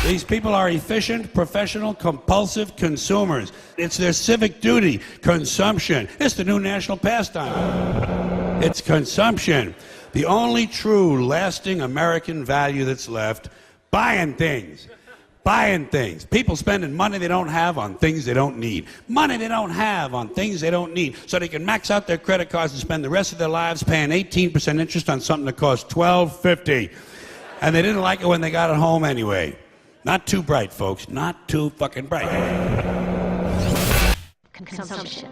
These people are efficient, professional, compulsive consumers. It's their civic duty. Consumption. It's the new national pastime. It's consumption. The only true, lasting American value that's left, buying things. Buying things. People spending money they don't have on things they don't need. Money they don't have on things they don't need. So they can max out their credit cards and spend the rest of their lives paying 18% interest on something that costs $12.50. And they didn't like it when they got it home anyway. Not too bright, folks. Not too fucking bright. Consumption.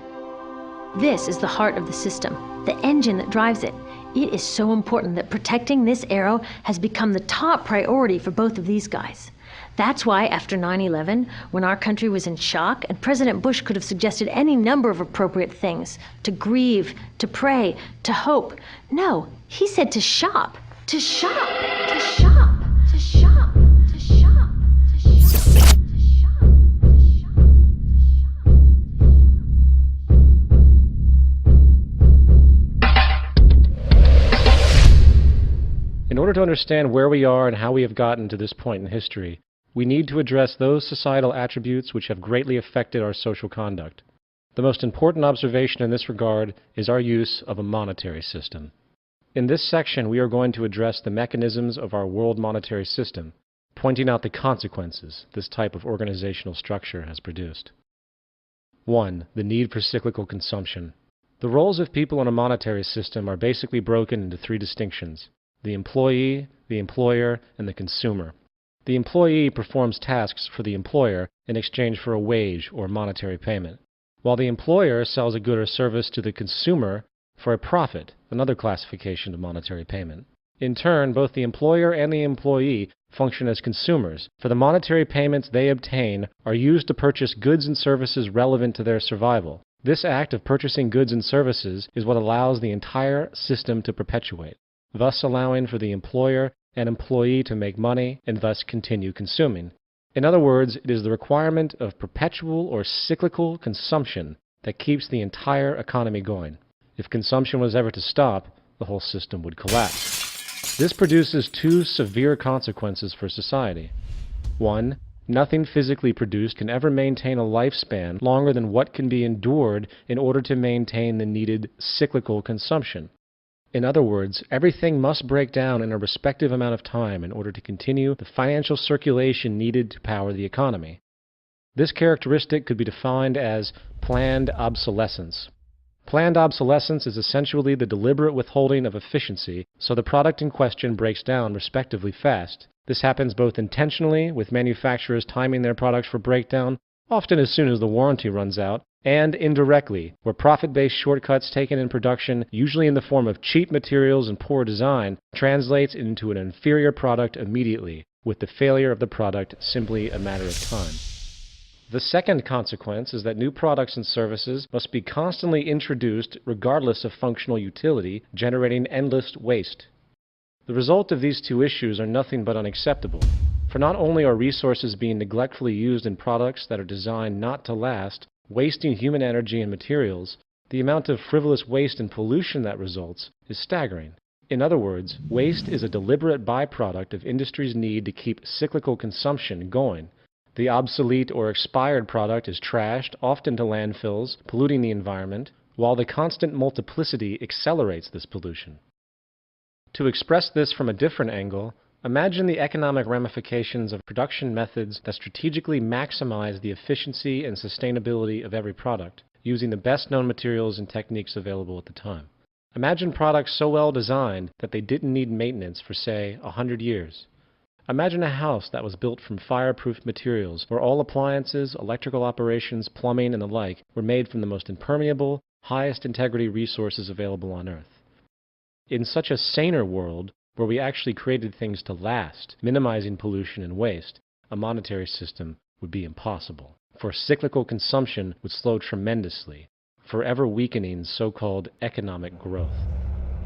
This is the heart of the system, the engine that drives it. It is so important that protecting this arrow has become the top priority for both of these guys. That's why after 9/11, when our country was in shock, and President Bush could have suggested any number of appropriate things, to grieve, to pray, to hope. No, he said to shop, to shop, to shop, to shop, to shop, to shop, to shop, In order to understand where we are and how we have gotten to this point in history, we need to address those societal attributes which have greatly affected our social conduct. The most important observation in this regard is our use of a monetary system. In this section, we are going to address the mechanisms of our world monetary system, pointing out the consequences this type of organizational structure has produced. 1. The need for cyclical consumption. The roles of people in a monetary system are basically broken into three distinctions: the employee, the employer, and the consumer. The employee performs tasks for the employer in exchange for a wage or monetary payment, while the employer sells a good or service to the consumer for a profit, another classification of monetary payment. In turn, both the employer and the employee function as consumers, for the monetary payments they obtain are used to purchase goods and services relevant to their survival. This act of purchasing goods and services is what allows the entire system to perpetuate, thus allowing for the employer and employee to make money and thus continue consuming. In other words, it is the requirement of perpetual or cyclical consumption that keeps the entire economy going. If consumption was ever to stop, the whole system would collapse. This produces two severe consequences for society. 1. Nothing physically produced can ever maintain a lifespan longer than what can be endured in order to maintain the needed cyclical consumption. In other words, everything must break down in a respective amount of time in order to continue the financial circulation needed to power the economy. This characteristic could be defined as planned obsolescence. Planned obsolescence is essentially the deliberate withholding of efficiency, so the product in question breaks down respectively fast. This happens both intentionally, with manufacturers timing their products for breakdown, often as soon as the warranty runs out, and indirectly, where profit-based shortcuts taken in production, usually in the form of cheap materials and poor design, translates into an inferior product immediately, with the failure of the product simply a matter of time. The second consequence is that new products and services must be constantly introduced regardless of functional utility, generating endless waste. The result of these two issues are nothing but unacceptable, for not only are resources being neglectfully used in products that are designed not to last, wasting human energy and materials, the amount of frivolous waste and pollution that results is staggering. In other words, waste is a deliberate byproduct of industry's need to keep cyclical consumption going. The obsolete or expired product is trashed, often to landfills, polluting the environment, while the constant multiplicity accelerates this pollution. To express this from a different angle, imagine the economic ramifications of production methods that strategically maximize the efficiency and sustainability of every product, using the best known materials and techniques available at the time. Imagine products so well designed that they didn't need maintenance for, say, 100 years. Imagine a house that was built from fireproof materials, where all appliances, electrical operations, plumbing, and the like were made from the most impermeable, highest integrity resources available on Earth. In such a saner world, where we actually created things to last, minimizing pollution and waste, a monetary system would be impossible. For cyclical consumption would slow tremendously, forever weakening so-called economic growth.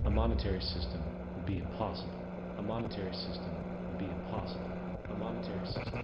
A monetary system would be impossible. A monetary system would be impossible. A monetary system